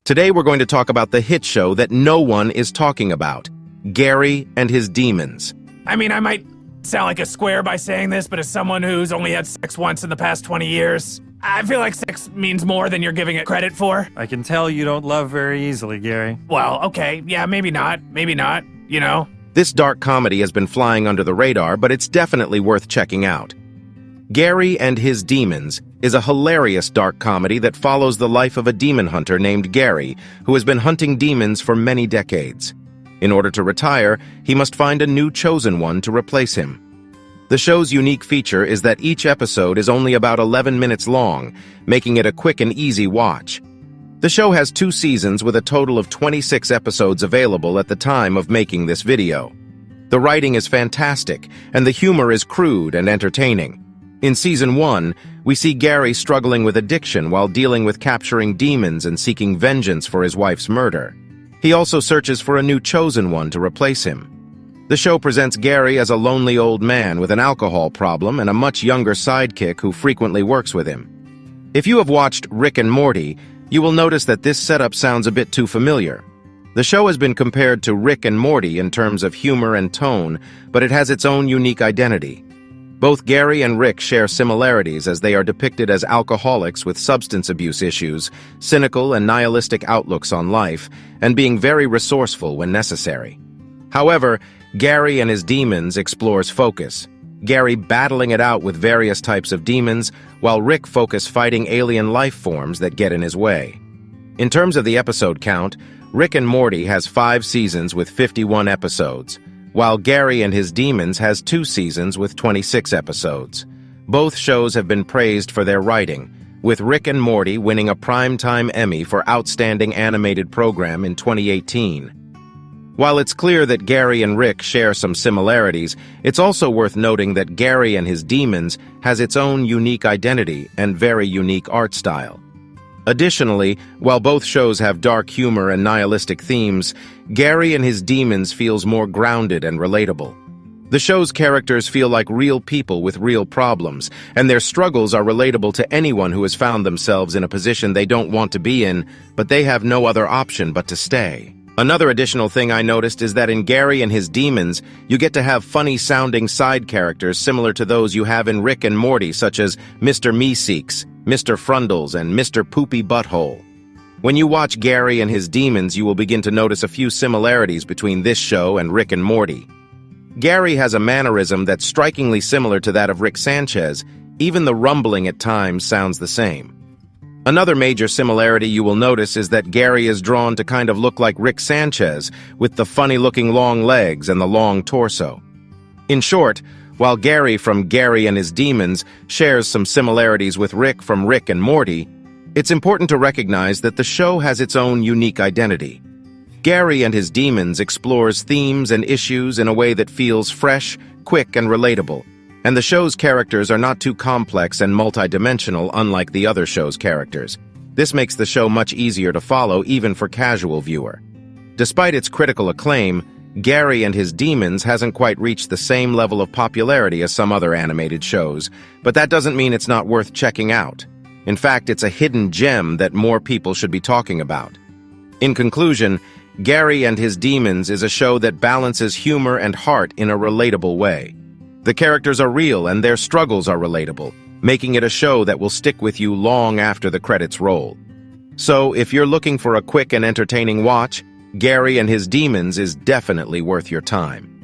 Today we're going to talk about the hit show that no one is talking about, Gary and His Demons. I mean, I might sound like a square by saying this, but as someone who's only had sex once in the past 20 years, I feel like sex means more than you're giving it credit for. I can tell you don't love very easily, Gary. Well, okay, yeah, maybe not, you know? This dark comedy has been flying under the radar, but it's definitely worth checking out. Gary and His Demons is a hilarious dark comedy that follows the life of a demon hunter named Gary, who has been hunting demons for many decades. In order to retire, he must find a new chosen one to replace him. The show's unique feature is that each episode is only about 11 minutes long, making it a quick and easy watch. The show has 2 seasons with a total of 26 episodes available at the time of making this video. The writing is fantastic, and the humor is crude and entertaining. In Season 1, we see Gary struggling with addiction while dealing with capturing demons and seeking vengeance for his wife's murder. He also searches for a new chosen one to replace him. The show presents Gary as a lonely old man with an alcohol problem and a much younger sidekick who frequently works with him. If you have watched Rick and Morty, you will notice that this setup sounds a bit too familiar. The show has been compared to Rick and Morty in terms of humor and tone, but it has its own unique identity. Both Gary and Rick share similarities as they are depicted as alcoholics with substance abuse issues, cynical and nihilistic outlooks on life, and being very resourceful when necessary. However, Gary and His Demons explores focus, Gary battling it out with various types of demons, while Rick focuses fighting alien life forms that get in his way. In terms of the episode count, Rick and Morty has 5 seasons with 51 episodes, while Gary and His Demons has 2 seasons with 26 episodes. Both shows have been praised for their writing, with Rick and Morty winning a Primetime Emmy for Outstanding Animated Program in 2018. While it's clear that Gary and Rick share some similarities, it's also worth noting that Gary and His Demons has its own unique identity and very unique art style. Additionally, while both shows have dark humor and nihilistic themes, Gary and His Demons feels more grounded and relatable. The show's characters feel like real people with real problems, and their struggles are relatable to anyone who has found themselves in a position they don't want to be in, but they have no other option but to stay. Another additional thing I noticed is that in Gary and His Demons, you get to have funny-sounding side characters similar to those you have in Rick and Morty, such as Mr. Meeseeks, Mr. Frundles, and Mr. Poopy Butthole. When you watch Gary and His Demons, you will begin to notice a few similarities between this show and Rick and Morty. Gary has a mannerism that's strikingly similar to that of Rick Sanchez. Even the rumbling at times sounds the same. Another major similarity you will notice is that Gary is drawn to kind of look like Rick Sanchez, with the funny-looking long legs and the long torso. In short, while Gary from Gary and His Demons shares some similarities with Rick from Rick and Morty, it's important to recognize that the show has its own unique identity. Gary and His Demons explores themes and issues in a way that feels fresh, quick, and relatable, and the show's characters are not too complex and multidimensional unlike the other show's characters. This makes the show much easier to follow even for casual viewer. Despite its critical acclaim, Gary and His Demons hasn't quite reached the same level of popularity as some other animated shows, but that doesn't mean it's not worth checking out. In fact, it's a hidden gem that more people should be talking about. In conclusion, Gary and His Demons is a show that balances humor and heart in a relatable way. The characters are real and their struggles are relatable, making it a show that will stick with you long after the credits roll. So, if you're looking for a quick and entertaining watch, Gary and His Demons is definitely worth your time.